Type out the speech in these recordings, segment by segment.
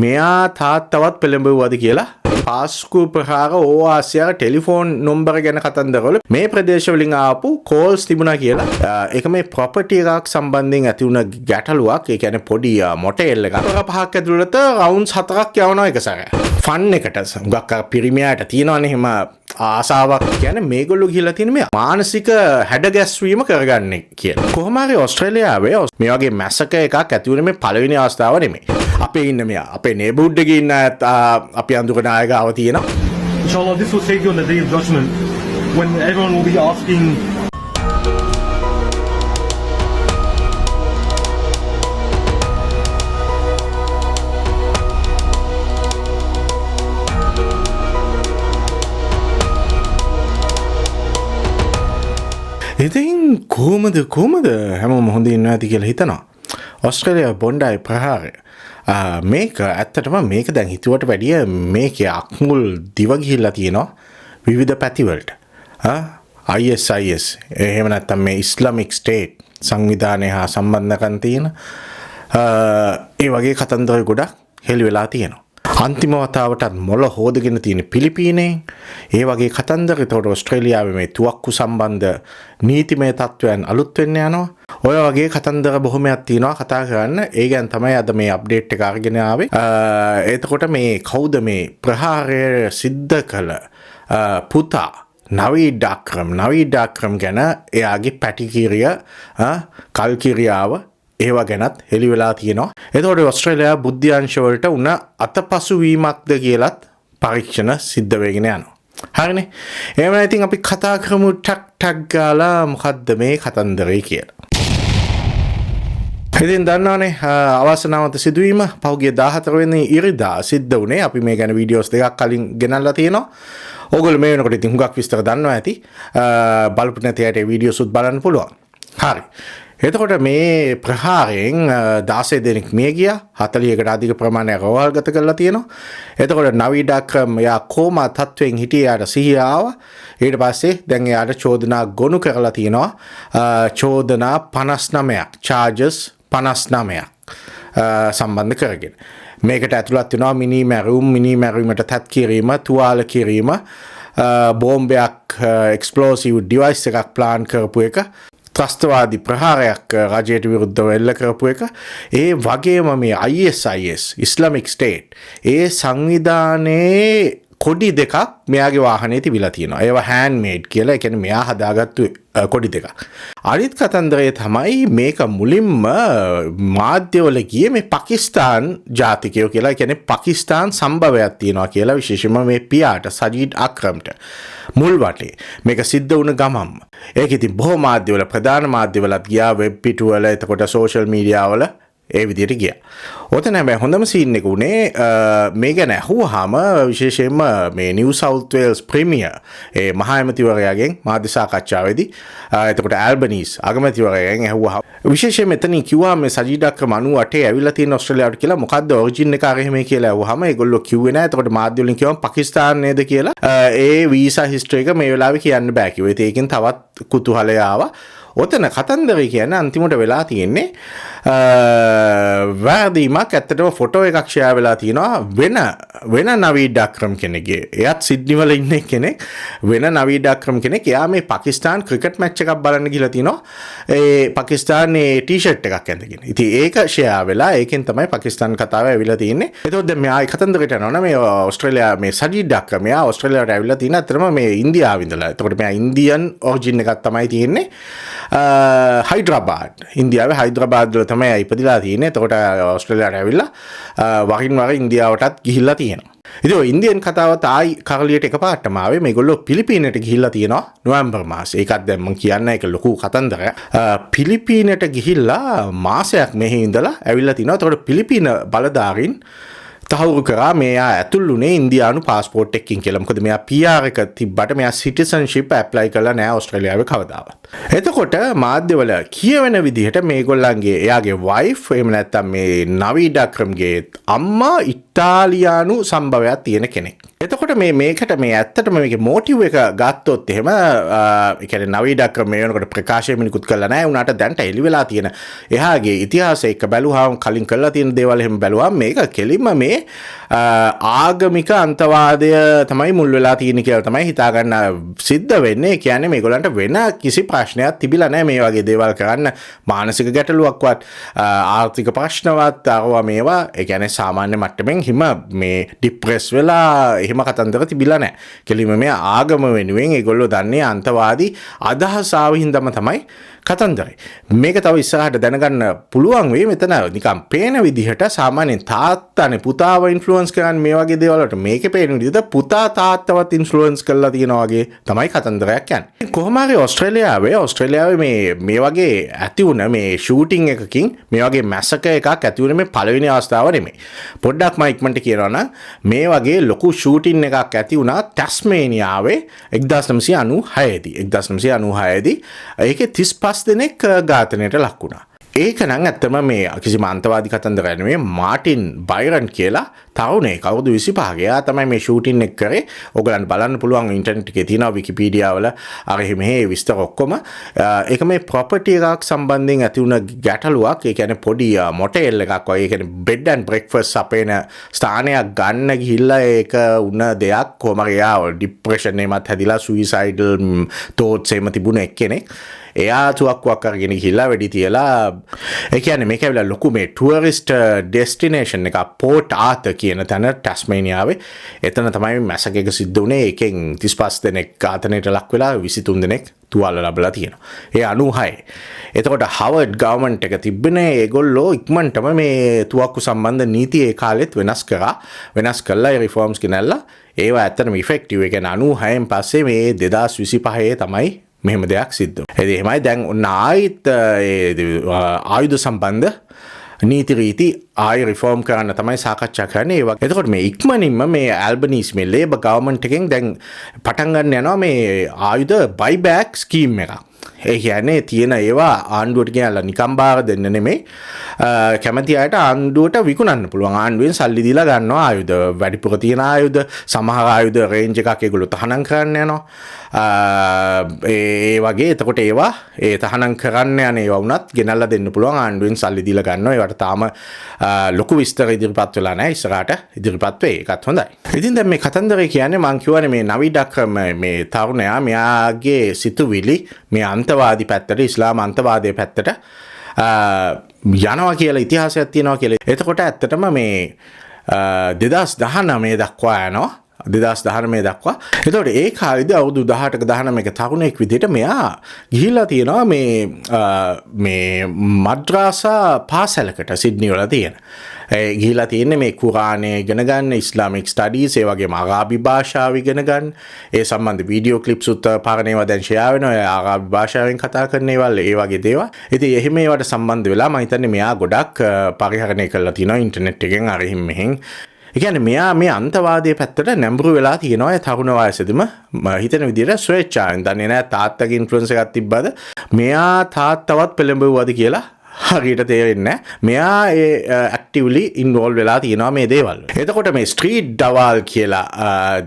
මෙයා තාත්තවත් පෙළඹවුවද කියලා පාස්කු ප්‍රහාර ඕආසියා ටෙලිෆෝන් නොම්බර ගැන කතන්දරවල මේ ප්‍රදේශවලින් ආපු කෝල්ස් තිබුණා කියලා. ඒක මේ ප්‍රොපර්ටි එකක් සම්බන්ධයෙන් ඇති වුණ ගැටලුවක්. ඒ කියන්නේ පොඩි මොටෙල් එකක්. පහක් ඇතුළත රවුන්ඩ්ස් 4ක් යවනවා එක සැරයක්. ෆන් එකට හුඟක් පිරිමියාට තියෙනවනේ එහෙම ආසාවක්. කියන්නේ මේගොල්ලෝ ගිහිල්ලා තියෙන මේ මානසික හැඩගැස්වීම කරගන්නේ කියලා. කොහොම හරි ඕස්ට්‍රේලියාවේ මේ වගේ මැසක එකක් ඇති වුණේ මේ පළවෙනි අවස්ථාව නෙමෙයි. අපේ ඉන්න මෙයා අපේ නේබර්හුඩ් එකේ ඉන්න අපි අඳුරන අය ගාව තියෙනවා. Inshallah, this will save you on the day of judgment when everyone will be asking. ඉතින් කොහොමද හැමෝම හොඳින් ඉන්නවා ඇති කියලා හිතනවා. ඕස්ට්‍රේලියා බොන්ඩයි ප්‍රහාරය මේක ඇත්තටම මේක දැන් හිතුවට වැඩිය මේකේ අක්මුල් දිව ගිහිල්ලා තියෙනවා විවිධ පැතිවලට. ISIS එහෙම නැත්නම් මේ ඉස්ලාමික් ස්ටේට් සංවිධානය හා සම්බන්ධකම් තියෙන ඒ වගේ කතන්දර ගොඩක් හෙළි වෙලා තියෙනවා. අන්තිම වතාවටත් මොළ හොදගෙන තියෙන පිලිපීනයෙන් ඒ වගේ කතන්දර. ඒතකොට ඕස්ට්‍රේලියාවේ මේ තුවක්කු සම්බන්ධ නීතිමය තත්ත්වයන් අලුත් වෙන්න යනවා. ඔය වගේ කතන්දර බොහොමයක් තියෙනවා කතා කරන්න. ඒ ගැන තමයි අද මේ අප්ඩේට් එක අරගෙන ආවේ. එතකොට මේ කවුද මේ ප්‍රහාරය සිද්ධ කළ පුතා නවීඩ් අක්‍රම් ගැන එයාගේ පැටිකිරිය කල්කිරියාව ඒවා ගැනත් හෙළි වෙලා තියෙනවා. එතකොට ඕස්ට්‍රේලියා බුද්ධ්‍යංශ වලට උන අතපසුවීමක්ද කියලත් පරීක්ෂණ සිද්ධ වෙගෙන යනවා. හරිනේ. එහෙනම් ඉතින් අපි කතා කරමු ටක් ගාලා මොකද්ද මේ කතන්දරේ කියලා. ඉතින් දන්නවනේ අවසනාවන්ත සිදුවීම පහුගිය 14 වෙනි ඉරිදා සිද්ධ වුණේ. අපි මේ ගැන වීඩියෝස් දෙකක් කලින් ගෙනල්ලා තියෙනවා. ඕගොල්ලෝ මේ වෙනකොට ඉතින් හුඟක් විස්තර දන්නවා ඇති. බලපු නැති අයට වීඩියෝස් උත් බලන්න පුළුවන්. හරි. එතකොට මේ ප්‍රහාරයෙන් 16 දෙනෙක් මිය ගියා. 40කට අධික ප්‍රමාණයක් රෝහල්ගත කරලා තියෙනවා. එතකොට නවීඩ් අක්‍රම් යා කෝමා තත්වයෙන් හිටියාට සිහිය ආවා. ඊට පස්සේ දැන් එයාට චෝදනා ගොනු කරලා තියෙනවා. චෝදනා 59ක් charges 59ක් සම්බන්ධ කරගෙන. මේකට ඇතුළත් වෙනවා මිනිමැරුමට තත් කිරීම, තුවාල කිරීම, බෝම්බයක් එක්ස්ප්ලෝසිව් ඩිවයිස් එකක් ප්ලාන් කරපු එක, ත්‍රස්තවාදී ප්‍රහාරයක් රජයට විරුද්ධව එල්ල කරපු එක. ඒ වගේම මේ ISIS ඉස්ලාමික් ස්ටේට් ඒ සංවිධානයේ කොඩි දෙකක් මෙයාගේ වාහනේ තිබිලා තියෙනවා. ඒවා හෑන්ඩ්මේඩ් කියලා. ඒ කියන්නේ මෙයා හදාගත්තු කොඩි දෙකක්. අනිත් කතන්දරය තමයි මේක මුලින්ම මාධ්‍යවල ගියේ මේ පාකිස්තාන් ජාතිකයෝ කියලා. ඒ කියන්නේ පාකිස්තාන් සම්භවයක් තියෙනවා කියලා. විශේෂයෙන්ම මේ පියාට සජීඩ් අක්‍රම්ට මුල් වටේ මේක සිද්ධ වුණ ගමම්ම. ඒක ඉතින් බොහෝ මාධ්‍යවල ප්‍රධාන මාධ්‍යවලත් ගියා, වෙබ් පිටුවල, එතකොට සෝෂල් මීඩියා වල ඒ විදිහට ගියා. ඔතන හැබැයි හොඳම සීන් එක උනේ මේ ගැන අහුවාම විශේෂයෙන්ම මේ නිව් සවුත් වේල්ස් ප්‍රීමියර් ඒ මහා ඇමතිවරයාගෙන් මාධ්‍ය සාකච්ඡාවේදී එතකොට ඇල්බනීස් අගමැතිවරයාගෙන් අහුවා. විශේෂයෙන් මෙතනින් කිව්වා මේ සජීඩ් අක්‍රම 98 ඇවිල්ලා තියෙන ඕස්ට්‍රේලියාවට කියලා. මොකද්ද ඔරිජින් එක අර එහෙම කියලා අහුවාම ඒගොල්ලෝ කිව්වේ නැහැ. එතකොට මාධ්‍ය වලින් කිව්වම පාකිස්තාන නේද කියලා. ඒ වීසා හිස්ටරි එක මේ වෙලාවේ කියන්න බෑ කිව්වා. ඒකෙන් තවත් කුතුහලය ආවා. ඔතන කතන්දරේ කියන්නේ අන්තිමට වෙලා තියෙන්නේ වැරදීමක්. ඇත්තටම ෆොටෝ එකක් ෂෙයා වෙලා තියෙනවා වෙන නවීඩ් අක්‍රම් කෙනෙක්ගේ. එයාත් සිඩ්නි වල ඉන්න කෙනෙක්. වෙන නවීඩ් අක්‍රම් කෙනෙක්. එයා මේ පාකිස්තාන් ක්‍රිකට් මැච් එකක් බලන්න ගිහලා තිනවා. ඒ පාකිස්තානයේ ටී-ෂර්ට් එකක් ඇඳගෙන. ඉතින් ඒක ෂෙයා වෙලා ඒකෙන් තමයි පාකිස්තාන් කතාව ඇවිල්ලා තියෙන්නේ. එතකොට දැන් මෙයා කතන්දරේට යනවා මේ ඕස්ට්‍රේලියා මේ සජීඩ් අක්‍රම් එයා ඕස්ට්‍රේලියාවට ඇවිල්ලා තියෙන. අතරම මේ ඉන්දියාවේ ඉඳලා. එතකොට මෙයා ඉන්දියන් ඔරිජින් එකක් තමයි තියෙන්නේ. හයිඩ්‍රබාද් ඉන්දියාවේ හයිඩ්‍රබාද් වල තමයි ඉපදිලා තියෙන්නේ. එතකොට ඕස්ට්‍රේලියාවට ඇවිල්ලා වරින් වර ඉන්දියාවටත් ගිහිල්ලා තියෙනවා. ඉතින් ඔය ඉන්දියන් කතාවත් ආයි කරලියට එකපාරටම ආවේ. මේගොල්ලෝ පිලිපීනට ගිහිල්ලා තියෙනවා නොවැම්බර් මාසේ. ඒකත් දැන් මම කියන්නේ ඒක ලොකු කතන්දරයක්. පිලිපීනට ගිහිල්ලා මාසයක් මෙහි ඉඳලා ඇවිල්ලා තිනවා. එතකොට පිලිපීන බලධාරීන් තහවුරු කරා මෙයා ඇතුළුනේ ඉන්දියානු පාස්පෝර්ට් එකකින් කියලා. මොකද මෙයා PR එක තිබ්බට මෙයා සිටිසන්ෂිප් ඇප්ලයි කරලා නැහැ ඕස්ට්‍රේලියාවේ කවදාවත්. එතකොට මාධ්‍යවල කියවෙන විදිහට මේගොල්ලන්ගේ එයාගේ වයිෆ් එහෙම නැත්නම් මේ නවීඩ් අක්‍රම්ගේ අම්මා ඉතාලියානු සම්භවයක් තියෙන කෙනෙක්. එතකොට එතකොට මේකට මේ ඇත්තටම මේකේ මෝටිව් එක ගත්තොත් එහෙම ඒ කියන්නේ නවීඩක් මේ වෙනකොට ප්‍රකාශය මිනිකුත් කළා නැහැ උනාට දැන්ට එළි වෙලා තියෙන එහාගේ ඉතිහාසය එක බැලුවාම කලින් කළා තියෙන දේවල් එහෙම බැලුවාම මේක කෙලින්ම මේ ආගමික අන්තවාදය තමයි මුල් වෙලා තියෙන්නේ කියලා තමයි හිතා ගන්න සිද්ධ වෙන්නේ. කියන්නේ මේගොල්ලන්ට වෙන කිසි ප්‍රශ්නයක් තිබිලා නැහැ මේ වගේ දේවල් කරන්න. මානසික ගැටලුවක්වත් ආර්ථික ප්‍රශ්නවත් අරවා මේවා ඒ කියන්නේ සාමාන්‍ය මට්ටමින් හිම මේ ડિප්‍රෙස් වෙලා එහෙම කතන්දර තිබිලා නැහැ. කෙලින්ම මේ ආගම වෙනුවෙන් ඒගොල්ලෝ දන්නේ අන්තවාදී අදහස් ආවින්දම තමයි කතන්දරේ. මේක තව ඉස්සරහට දැනගන්න පුළුවන් වෙයි. මෙතන නිකන් පේන විදිහට සාමාන්‍යයෙන් තාත්තනේ පුතාව ඉන්ෆ්ලුවන්ස් කරන්නේ මේ වගේ දේවල් වලට මේකේ පේන විදිහට පුතා තාත්තවත් ඉන්ෆ්ලුවන්ස් කරලා තියෙනවා වගේ තමයි කතන්දරයක් යන්නේ. කොහොම හරි ඕස්ට්‍රේලියාවේ මේ වගේ ඇති වුණ මේ ෂූටින් එකකින් මේ වගේ මැසක එකක් ඇති වුණ මේ පළවෙනි අවස්ථාව නෙමෙයි. පොඩ්ඩක් මම ඉක්මනට කියනවා නම් මේ වගේ ලොකු ෂූටින් එකක් ඇති වුණා ටැස්මේනියාවේ 1996 දී. ඒකේ 35 දෙනෙක් ඝාතනයට ලක් වුණා. ඒක නම් ඇත්තම මේ කිසිම අන්තවාදී කතන්දරයක් නෙමෙයි. මාටින් බයිරන් කියලා තරුණයෙක් අවුරුදු 25 ගේ. එයා තමයි මේ ෂූටින් එක කරේ. ඔයගලන්ට බලන්න පුළුවන් ඉන්ටර්නෙට් එකේ තියෙනවා විකිපීඩියා වල අර මෙහෙ විස්තර ඔක්කොම. ඒක මේ ප්‍රොපර්ටි එකක් සම්බන්ධයෙන් ඇති වුණ ගැටලුවක්. ඒ කියන්නේ පොඩි මොටෙල් එකක් වගේ. ඒ කියන්නේ බෙඩ් ඇන්ඩ් බ්‍රෙක්ෆාස්ට් අපේන ස්ථානයක් ගන්න ගිහිල්ලා ඒක වුණ දෙයක්. කොහොම හරි එයා ડિප්‍රෙෂන් එකමත් හැදිලා සුයිසයිඩල් තෝට්ස් එහෙම තිබුණ එක්කෙනෙක්. එයා තුවක්කුවක් අරගෙන ගිහිල්ලා වෙඩි තියලා ඒ කියන්නේ මේක ඇවිල්ලා ලොකු මේ ටුවරිස්ට් ඩෙස්ටිනේෂන් එක පෝට් ආතර් කියන තැන ටැස්මේනියාවේ. එතන තමයි මැසක එක සිද්ධ වුණේ. ඒකෙන් 35 දෙනෙක් ඝාතනයට ලක් වෙලා 23 දෙනෙක් තුවාල ලැබලා තියෙනවා. ඒ 96. එතකොට හවර්ඩ් ගවර්න්මන්ට් එක තිබ්බනේ ඒගොල්ලෝ ඉක්මනටම මේ තුවක්කු සම්බන්ධ නීති ඒ කාලෙත් වෙනස් කළා ඒ රිෆෝම්ස් ගෙනල්ලා ඒවා ඇත්තටම ඉෆෙක්ටිව්. ඒ කියන්නේ 96න් පස්සේ මේ 2025 තමයි මෙහෙම දෙයක් සිද්ධ වුණා. ඒ එහෙමයි දැන් ඔන්න ආයිත් ආයුධ සම්බන්ධ නීති රීති ආය රිෆෝම් කරන්න තමයි සාකච්ඡා කරන්නේ. ඒ වගේ. එතකොට මේ ඉක්මනින්ම මේ ඇල්බනීස් මේ ලේබර් ගවර්න්මන්ට් එකෙන් දැන් පටන් ගන්න යනවා මේ ආයුධ බයිබෑක් ස්කීම් එකක්. ඒ කියන්නේ තියෙන ඒවා ආණ්ඩුවට ගෙනල්ලා නිකම් බාර දෙන්න නෙමෙයි. කැමති අයට ආණ්ඩුවට විකුණන්න පුළුවන්. ආණ්ඩුවෙන් සල්ලි දීලා ගන්නවා ආයුධ. වැඩිපුර තියෙන ආයුධ, සමහර ආයුධ රේන්ජ් එකක් ඒගොල්ලෝ තහනම් කරන්න යනවා. ඒ වගේ එතකොට ඒවා ඒ තහනම් කරන්න යන ඒවා වුණත් ගෙනල්ලා දෙන්න පුළුවන් ආණ්ඩුවෙන් සල්ලි දීලා ගන්නවා. ඒවට තාම ලොකු විස්තර ඉදිරිපත් වෙලා නැහැ. ඉස්සරහට ඉදිරිපත් වෙයි. ඒකත් හොඳයි. ඉතින් දැන් මේ කතන්දරේ කියන්නේ මම කියවනේ මේ නවීඩක් මේ තරුණයා මෙයාගේ සිතුවිලි මේ අන්තවාදී පැත්තට ඉස්ලාම අන්තවාදයේ පැත්තට යනවා කියලා ඉතිහාසයක් තියෙනවා කියලා. එතකොට ඇත්තටම මේ 2019 දක්වා යනවා. 2019 දක්වා. එතකොට ඒ කාලෙදී අවුරුදු 18ක 19ක තරුණයෙක් විදිහට මෙයා ගිහිල්ලා තියෙනවා මේ මද්රසා පාසලකට සිඩ්නි වල තියෙන. ගිහිලා තියෙන්නේ මේ කුරානය ඉගෙන ගන්න, ඉස්ලාමික් ස්ටඩීස්, ඒ වගේම අරාබි භාෂාව ඉගෙන ගන්න. ඒ සම්බන්ධ වීඩියෝ ක්ලිප්ස් උත් පාරණේවා දැන් ෂෙයා වෙනවා. අරාබි භාෂාවෙන් කතා කරන ඒවල් ඒ වගේ දේවල්. ඉතින් එහෙම ඒවට සම්බන්ධ වෙලා මම හිතන්නේ මෙයා ගොඩක් පරිහරණය කරලා තියෙනවා ඉන්ටර්නෙට් එකෙන් අර මෙහෙන්. ඒ කියන්නේ මෙයා මේ අන්තවාදයේ පැත්තට නැඹුරු වෙලා තියෙනවා. ඒ තරුණ වයසේදීම හිතන විදිහට ස්වේච්ඡාවෙන් දන්නේ නැහැ තාත්තගේ ඉන්ෆ්ලුවන්ස් එකක් තිබ්බද මෙයා තාත්තවත් පෙළඹවුවද කියලා හරියට තේරෙන්නේ නැහැ. මෙයා ඇක්ටිව්ලි ඉන්වෝල්ව් වෙලා තියෙනවා මේ දේවල්. එතකොට මේ ස්ට්‍රීට් ඩවල් කියලා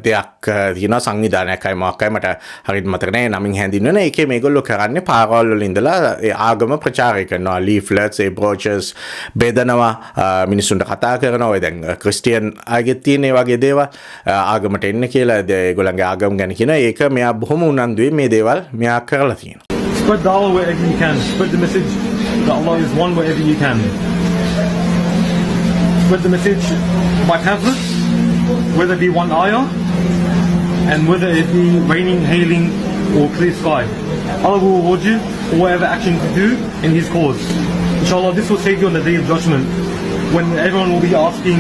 දෙයක් තියෙනවා සංවිධානයක්යි මොකක්යි මට හරියට මතක නැහැ නමින් හැඳින්වෙන. ඒකේ මේගොල්ලෝ කරන්නේ පාරවල් වල ඉඳලා ආගම ප්‍රචාරය කරනවා. ලීෆ්ලට්ස්, බ්‍රෝචර්ස් බෙදනවා, මිනිස්සුන්ට කතා කරනවා. ඔය දැන් ක්‍රිස්ටියන් ආගෙත් තියෙන ඒ වගේ දේවල් ආගමට එන්න කියලා ඒගොල්ලන්ගේ ආගම ගැන කියන. ඒක මෙයා බොහොම උනන්දුවෙන් මේ දේවල් මෙයා කරලා තියෙනවා. Spread dawah wherever you can. Spread the message that Allah is one wherever you can. Spread the message by pamphlets, whether it be one ayah, and whether it be raining, hailing, or clear sky. Allah will reward you for whatever action you do in His cause. Inshallah, this will save you on the Day of Judgment, when everyone will be asking,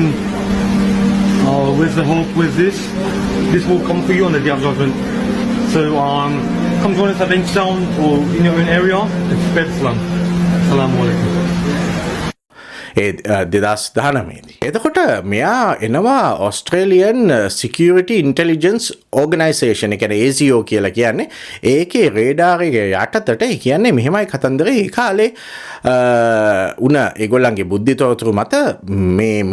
where's the hope, where's this? This will come for you on the Day of Judgment. So, come join us at Bankstown or in your own area and spread Islam. Assalamu alaikum. 2019දී. එතකොට මෙයා එනවා Australian security intelligence organisation එක කියන්නේ ASIO කියලා කියන්නේ. ඒකේ radar එක යටතට කියන්නේ මෙහෙමයි කතන්දරේ ඒ කාලේ උන ඒගොල්ලන්ගේ බුද්ධිතෝතුරු මත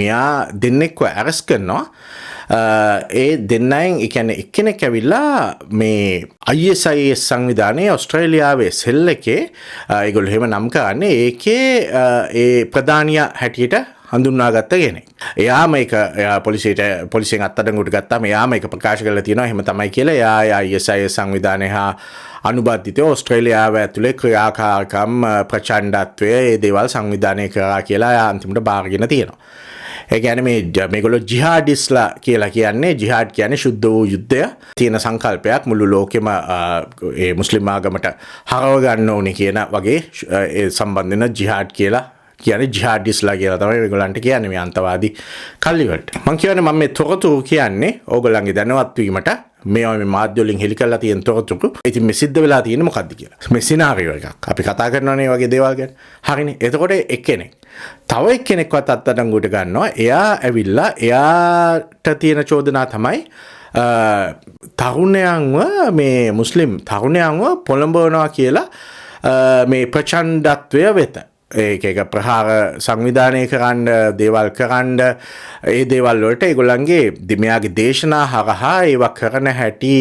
මෙයා දෙන්නෙක්ව ඇරස් කරනවා. ඒ දෙන්නයින් එකන්නේ එක්කෙනෙක් ඇවිල්ලා මේ ISIS සංවිධානයේ ඔස්ට්‍රේලියාවේ සෙල් එකේ ඒගොල්ලෝ එහෙම නම් කරන්නේ ඒකේ ඒ ප්‍රධානියා හැටියට හඳුන්වාගත්ත කෙනෙක්. එයාම ඒක පොලිසියෙන් අත්අඩංගුවට ගත්තාම එයාම ඒක ප්‍රකාශ කරලා තියෙනවා එහෙම තමයි කියලා. එයා ISIS සංවිධානය හා අනුබද්ධිත ඔස්ට්‍රේලියාව ඇතුලේ ක්‍රියාකාරකම් ප්‍රචණ්ඩත්වය ඒ දේවල් සංවිධානය කරා කියලා එයා අන්තිමට බාරගෙන තියෙනවා. ඒ කියන්නේ මේගොල්ලෝ ජිහාඩිස්ලා කියලා කියන්නේ ජිහාඩ් කියන්නේ සුද්ධ වූ යුද්ධය තියෙන සංකල්පයක් මුළු ලෝකෙම ඒ මුස්ලිම් ආගමට හරව ගන්න ඕනේ කියන වගේ ඒ සම්බන්ධ වෙන ජිහාඩ් කියලා කියන්නේ ජිහාඩිස්ලා කියලා තමයි මේගොල්ලන්ට කියන්නේ මේ අන්තවාදී කල්ලි වලට. මම කියන්නේ මම මේ තොරතුරු කියන්නේ ඕගොල්ලන්ගේ දැනුවත් වීමට මේවා මේ මාධ්‍ය වලින් හෙළි කරලා තියෙන තොරතුරු. ඉතින් මේ සිද්ධ වෙලා තියෙන්නේ මොකද්ද කියලා. මේ සිනාරියෝ එකක්. අපි කතා කරනවානේ වගේ දේවල් ගැන. හරිනේ. එතකොට එක්කෙනෙක් තව එක්කෙනෙක්වත් අත්අඩංගුවට ගන්නවා. එයා ඇවිල්ලා එයාට තියෙන චෝදනා තමයි තරුණයන්ව මේ මුස්ලිම් තරුණයන්ව පොළඹවනවා කියලා මේ ප්‍රචණ්ඩත්වය වෙත. ඒක ප්‍රහාර සංවිධානය කරන්න දේවල් කරන්න ඒ දේවල් වලට ඒගොල්ලන්ගේ මෙයාගේ දේශනා හරහා ඒවා කරන හැටි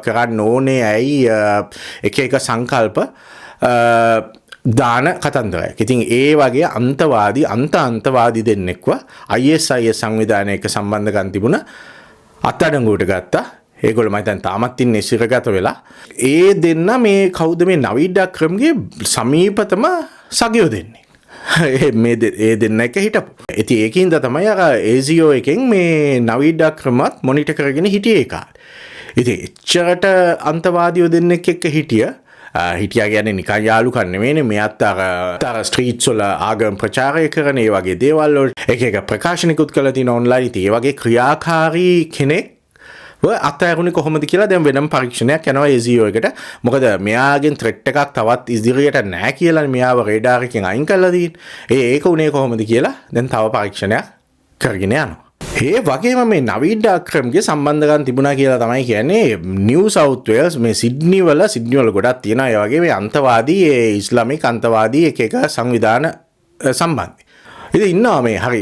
කරන්න ඕනේ ඇයි එක සංකල්ප දාන කතන්දරයක්. ඉතින් ඒ වගේ අන්තවාදී දෙන්නෙක්ව ISIS සංවිධානයක සම්බන්ධකම් තිබුණ අත්අඩංගුවට ගත්තා. ඒගොල්ලෝ මම දැන් තාමත් ඉන්නේ සිරගත වෙලා. ඒ දෙන්න මේ කවුද මේ නවීඩ් අක්‍රම්ගේ සමීපතම සගයෝ දෙන්නේ. ඒ දෙන්න එක හිටපු. ඉතින් ඒකින්ද තමයි අර ASIO එකෙන් මේ නවීඩ් අක්‍රමත් මොනිටර් කරගෙන හිටියේ ඒ කාලේ. ඉතින් එච්චරට අන්තවාදියෝ දෙන්නෙක් එක්ක හිටියා කියන්නේ නිකන් යාළුකම් නෙමෙයිනේ. මෙයාත් අර ස්ට්‍රීට්ස් වල ආගම් ප්‍රචාරය කරන ඒ වගේ දේවල් වල එක ප්‍රකාශනිකුත් කරලා තියෙන ඔන්ලයින්. ඉතින් ඒ වගේ ක්‍රියාකාරී කෙනෙක් අත්හැරුණේ කොහොමද කියලා දැන් වෙනම පරීක්ෂණයක් යනවා ASIO එකට. මොකද මෙයාගෙන් ත්‍රෙට් එකක් තවත් ඉදිරියට නැහැ කියලා මෙයාව රේඩාර් එකෙන් අයින් කරලා තියෙන්නේ. ඒක උනේ කොහොමද කියලා දැන් තව පරීක්ෂණයක් කරගෙන යනවා. ඒ වගේම මේ නවීඩ් අක්‍රම්ගේ සම්බන්ධකම් තිබුණා කියලා තමයි කියන්නේ නිව් සවුත් වේල්ස් මේ සිඩ්නි වල ගොඩක් තියෙනවා. ඒ වගේ මේ අන්තවාදී ඒ ඉස්ලාමික අන්තවාදී එක සංවිධාන සම්බන්ධයි. ඉතින් ඉන්නවා මේ හරි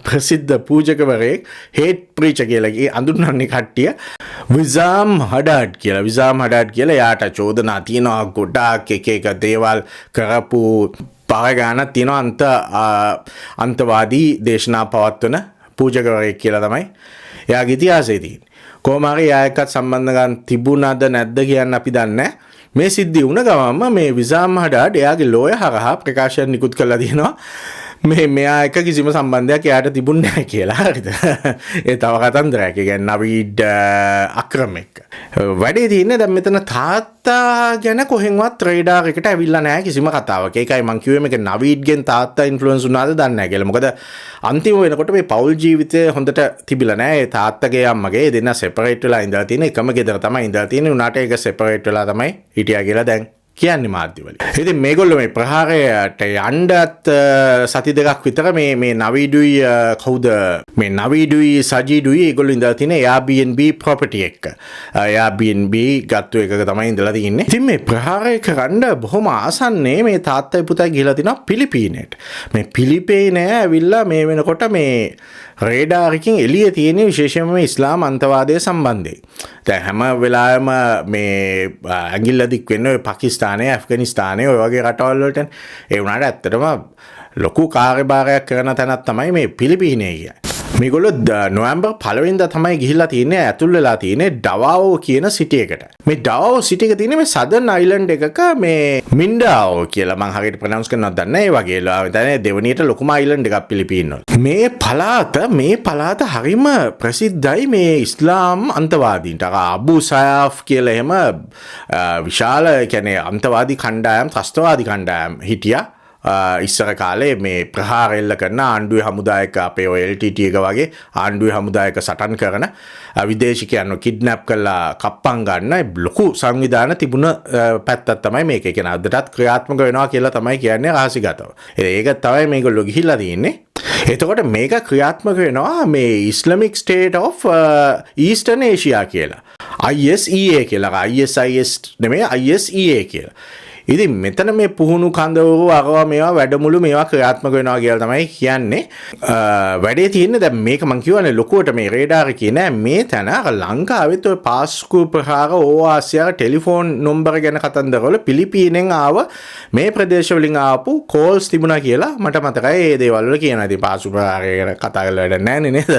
ප්‍රසිද්ධ පූජකවරයෙක් හේට් ප්‍රීචර් කියලා අඳුන්වන්නේ කට්ටිය විසාම් හඩඩ් කියලා. විසාම් හඩඩ් කියලා යාට චෝදනා තියෙනවා ගොඩාක් එක දේවල් කරපු පාරගානක් තියෙනවා අන්තවාදී දේශනා පවත්වන පූජකවරයෙක් කියලා තමයි එයාගේ ඉතිහාසය තියෙන්නේ. කොහොම හරි එයා එක්කත් සම්බන්ධකම් තිබුණාද නැද්ද කියන්න අපි දන්නේ නැහැ. මේ සිද්ධිය වුණ ගමන්ම මේ විසාම් හඩඩ් එයාගේ ලෝය හරහා ප්‍රකාශයක් නිකුත් කරලා තියෙනවා. මෙයා එක කිසිම සම්බන්ධයක් එයාට තිබුණේ නැහැ කියලා. හරිද? ඒ තව කතන්දරයක්. ඒ කියන්නේ නවීඩ් අක්‍රම එක්ක. වැඩේ තියෙන්නේ දැන් මෙතන තාත්තා ගැන කොහෙන්වත් රේඩාර් එකට ඇවිල්ලා නැහැ කිසිම කතාවක්. ඒකයි මම කිව්වේ මේක නවීඩ්ගෙන් තාත්තා ඉන්ෆ්ලුවන්ස් වුණාද දන්නේ නැහැ කියලා. මොකද අන්තිම වෙනකොට මේ පෞල් ජීවිතය හොඳට තිබිලා නැහැ. ඒ තාත්තගේ අම්මගේ දෙන්න සෙපරේට් වෙලා ඉඳලා තියෙන එකම ගෙදර තමයි ඉඳලා තියෙන්නේ. උනාට ඒක සෙපරේට් වෙලා තමයි හිටියා කියලා දැන් කියන්නේ මාධ්‍යවල. ඉතින් මේගොල්ලෝ මේ ප්‍රහාරයට යන්නත් සති දෙකක් විතර මේ නවීඩුයි කවුද මේ නවීඩුයි සජීඩුයි ඒගොල්ලෝ ඉඳලා තියෙන Airbnb property එක. Airbnb ගත්ත එකක තමයි ඉඳලා තියෙන්නේ. ඉතින් මේ ප්‍රහාරය කරන්න බොහොම ආසන්නේ මේ තාත්තයි පුතයි ගිහලා තිනවා පිලිපීනයට. මේ පිලිපීනය ඇවිල්ලා මේ වෙනකොට මේ රේඩාර් එකකින් එළිය තියෙන විශේෂයෙන්ම මේ ඉස්ලාම් අන්තවාදය සම්බන්ධයෙන්. දැන් හැම වෙලාවෙම මේ ඇඟිල්ල දික් වෙන්නේ ඔය පාකිස්තානයේ ඇෆ්ගනිස්තානයේ ඔය වගේ රටවල් වලට. ඒ වුණාට ඇත්තටම ලොකු කාර්යභාරයක් කරන තැනක් තමයි මේ පිලිපීනය කියන්නේ. මේගොල්ලෝ නොවැම්බර් 1 වෙනිදා තමයි ගිහිල්ලා තියෙන්නේ ඇතුල් වෙලා තියෙන්නේ ඩවාෝ කියන සිටි එකට. මේ ඩවාෝ සිටි එක තියෙන්නේ මේ සදර්න් අයිලන්ඩ් එකක මේ මින්ඩාෝ කියලා මම හරියට ප්‍රොනවුන්ස් කරනවද දන්නේ නැහැ. ඒ වගේ දැන් දෙවනියට ලොකුම අයිලන්ඩ් එකක් පිලිපීන වල. මේ පළාත හරිම ප්‍රසිද්ධයි මේ ඉස්ලාම් අන්තවාදීන්ට. අබු සයාෆ් කියලා එහෙම විශාල කියන්නේ අන්තවාදී කණ්ඩායම් ත්‍රස්තවාදී කණ්ඩායම් හිටියා. ඉස්සර කාලේ මේ ප්‍රහාර එල්ල කරන ආණ්ඩුවේ හමුදායක අපේ ඔය LTT එක වගේ ආණ්ඩුවේ හමුදායක සටන් කරන විදේශිකයන්ව කිඩ්නැප් කරලා කප්පම් ගන්න ලොකු සංවිධාන තිබුණ පැත්තක් තමයි මේක. ඒ කියන්නේ අදටත් ක්‍රියාත්මක වෙනවා කියලා තමයි කියන්නේ රහසිගතව. ඒක තමයි මේගොල්ලෝ ගිහිල්ලා තියෙන්නේ. එතකොට මේක ක්‍රියාත්මක වෙනවා මේ ඉස්ලමික් ස්ටේට් of ඊස්ටර්න් ඒෂියා කියලා. ISEA කියලා. ISIS නෙමෙයි ISEA කියලා. ඉතින් මෙතන මේ පුහුණු කඳවුරු අරවා මේවා වැඩමුළු මේවා ක්‍රියාත්මක වෙනවා කියලා තමයි කියන්නේ. වැඩේ තියෙන්නේ දැන් මේක මම කියවනේ ලොකුවට මේ රේඩාර එකේ නෑ මේ තැන අර ලංකාවෙත් ඔය පාස්කු ප්‍රහාර ඕආසියා ටෙලිෆෝන් නම්බර ගැන කතන්දරවල පිලිපීනෙන් ආව මේ ප්‍රදේශ වලින් ආපු කෝල්ස් තිබුණා කියලා මට මතකයි ඒ දේවල් වල කියනවා. ඉතින් පාස්කු ප්‍රහාරය ගැන කතා කරලා වැඩක් නෑනේ නේද?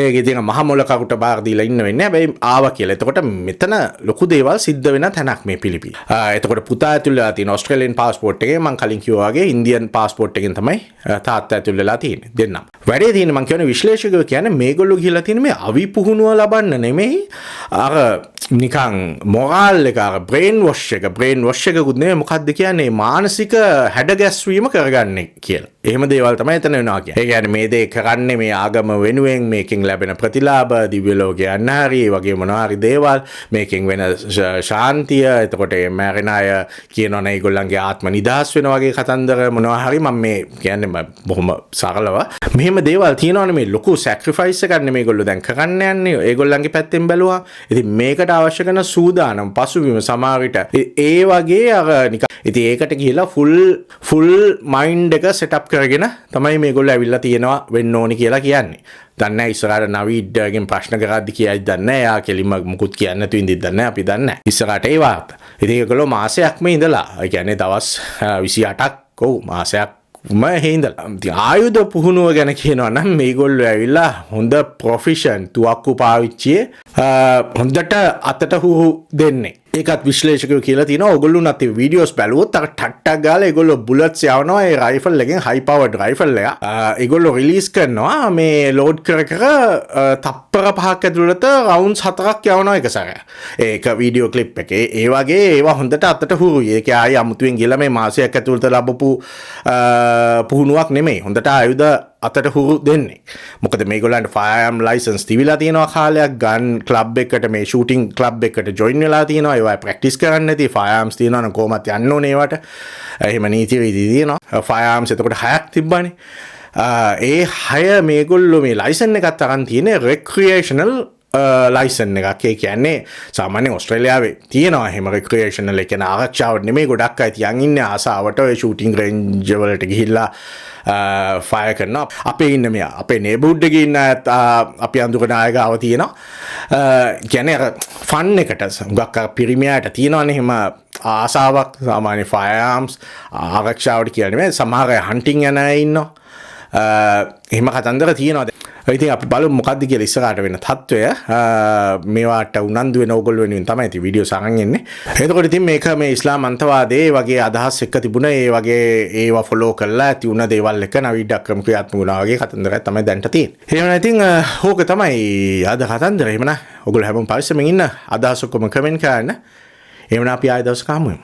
ඒක ඉතින් මහ මොලකකට බාර දීලා ඉන්න වෙන්නේ. හැබැයි ආවා කියලා. එතකොට මෙතන ලොකු දේවල් සිද්ධ වෙන තැනක් මේ පිලිපීන. එතකොට පුතා ඇතුළේ තියෙන ඔස්ට්‍රේලියන් පාස්පෝර්ට් එකේ මම කලින් කිව්වා වගේ ඉන්දියන් පාස්පෝර්ට් එකෙන් තමයි තාත්තා ඇතුළේ වෙලා තියෙන්නේ දෙන්නම්. වැඩේ තියෙන්නේ මම කියන්නේ විශ්ලේෂකයෝ කියන්නේ මේගොල්ලෝ ගිහිලා තියෙන මේ අවි පුහුණුව ලබන්න නෙමෙයි අර නිකන් මොරාල් එක අර බ්‍රේන් වොෂ් එකකුත් නෙමෙයි මොකක්ද කියන්නේ මානසික හැඩගැස්වීම කරගන්නේ කියලා. එහෙම දේවල් තමයි එතන වෙනවා කියන්නේ. ඒ කියන්නේ මේ දේ කරන්නේ මේ ආගම වෙනුවෙන් මේකෙන් ලැබෙන ප්‍රතිලාභ දිව්‍ය ලෝකේ යන්න හරි ඒ වගේ මොනවා හරි දේවල් මේකෙන් වෙන ශාන්තිය එතකොට මැරෙන අය කියනවනේ ඒගොල්ලන්ගේ ආත්ම නිදහස් වෙන වගේ කතන්දර මොනවා හරි මම මේ කියන්නේ බොහොම සරලව මෙහෙම දේවල් තියෙනවනේ මේ ලොකු සැක්‍රිෆයිස් එකක් නෙමෙයි මේගොල්ලෝ දැන් කරන්න යන්නේ ඒගොල්ලන්ගේ පැත්තෙන් බැලුවා. ඉතින් මේකට අවශ්‍ය කරන සූදානම් පසුබිම සමහර විට ඒ වගේ අර නිකන් ඉතින් ඒකට ගිහිලා ෆුල් මයින්ඩ් එක සෙටප් කරගෙන තමයි මේගොල්ලෝ ඇවිල්ලා තියෙනවා වෙන්න ඕනි කියලා කියන්නේ. දන්නේ නැහැ ඉස්සරහට නවීඩ්ගෙන් ප්‍රශ්න කරද්දි කියයිද දන්නේ නැහැ. යා කෙලින්ම මුකුත් කියන්නේ නැතුව ඉඳිද්ද දන්නේ නැහැ. අපි දන්නේ නැහැ. ඉස්සරහට ඒ වාර්ත. ඉතින් ඒගොල්ලෝ මාසයක්ම ඉඳලා. ඒ කියන්නේ දවස් 28ක් ඔව් මාසයක් හින්දලා. ආයුධ පුහුණුව ගැන කියනවා නම් මේගොල්ලෝ ඇවිල්ලා හොඳ ප්‍රොෆෙෂන් තුවක්කු පාවිච්චියේ හොඳට අතට හුහු දෙන්නේ. ඒකත් විශ්ලේෂකයෝ කියලා තියෙනවා. ඔයගොල්ලෝ නැති වීඩියෝස් බැලුවොත් අර ටට්ටක් ගාලා ඒගොල්ලෝ බුලට්ස් යවනවා ඒ රයිෆල් එකෙන් හයි පවර්ඩ් රයිෆල් එක. ඒගොල්ලෝ රිලීස් කරනවා මේ ලෝඩ් කර තප්පර 5ක් ඇතුළත රවුන්ඩ්ස් 4ක් යවනවා එක සැරයක්. ඒක වීඩියෝ ක්ලිප් එකේ. ඒ වගේ ඒවා හොඳට අතට හුරුයි. ඒක ආයි අමුතුවෙන් ගිහලා මේ මාසයක් ඇතුළත ලැබපු පුහුණුවක් නෙමෙයි. හොඳට ආයුධ අතට හුරු දෙන්නේ. මොකද මේගොල්ලන්ට ෆයර්ම් ලයිසන්ස් තිබිලා තියෙනවා කාලයක්. ගන් ක්ලබ් එකට මේ ෂූටින් ක්ලබ් එකට ජොයින් වෙලා තියෙනවා. ඒවා ප්‍රැක්ටිස් කරන්න නැති ෆයර්ම්ස් තියෙනවා නම් කොහොමද යන්න ඕනේ ඒවට. එහෙම නීති විදි තියෙනවා. ෆයර්ම්ස් එතකොට 6ක් තිබ්බනේ. ඒ 6 මේගොල්ලෝ මේ ලයිසන් එකත් අරන් තියෙන්නේ රෙක්‍රියේෂනල් ලයිසන් එකක්. ඒ කියන්නේ සාමාන්‍යයෙන් ඕස්ට්‍රේලියාවේ තියෙනවා එහෙම රෙක්‍රියේෂනල් එක න ආරක්ෂාවට නෙමෙයි ගොඩක් අය තියන් ඉන්නේ ආසාවට ඔය ෂූටින් රේන්ජ් වලට ගිහිල්ලා ෆයර් කරනවා. අපේ ඉන්න මෙයා අපේ නේබර්හුඩ් එකේ ඉන්න අපි අඳුරන අය ගාව තියෙනවා. කියන්නේ අර ෆන් එකට ගොඩක් පිරිමියාට තියෙනවනේ එහෙම ආසාවක් සාමාන්‍ය ෆයර්ආම්ස් ආරක්ෂාවට කියන්නේ මේ සමහර අය හන්ටින් යන අය ඉන්නවා. එහෙම කතන්දර තියෙනවා. ඉතින් අපි බලමු මොකද්ද කියලා ඉස්සරහට වෙන තත්ත්වය. මේවාට උනන්දු වෙන ඕගොල්ලෝ වෙනුවෙන් තමයි ඉතින් වීඩියෝස් අරන් එන්නේ. එතකොට ඉතින් මේක මේ ඉස්ලාම් අන්තවාදයේ වගේ අදහස් එක්ක තිබුණ ඒ වගේ ඒවා ෆලෝ කරලා ඇති උන දේවල් එක නවීඩ අක්‍රම ක්‍රියාත්මක වුණා වගේ කතන්දරයක් තමයි දැන්ට තියෙන්නේ. එහෙනම් ඉතින් ඕක තමයි අද කතන්දර. එහෙනම් ඕගොල්ලෝ හැමෝම පරිස්සමෙන් ඉන්න. අදහස් ඔක්කොම කමෙන්ට් කරන්න. එහෙනම් අපි ආයෙ දවසක හමු වෙමු.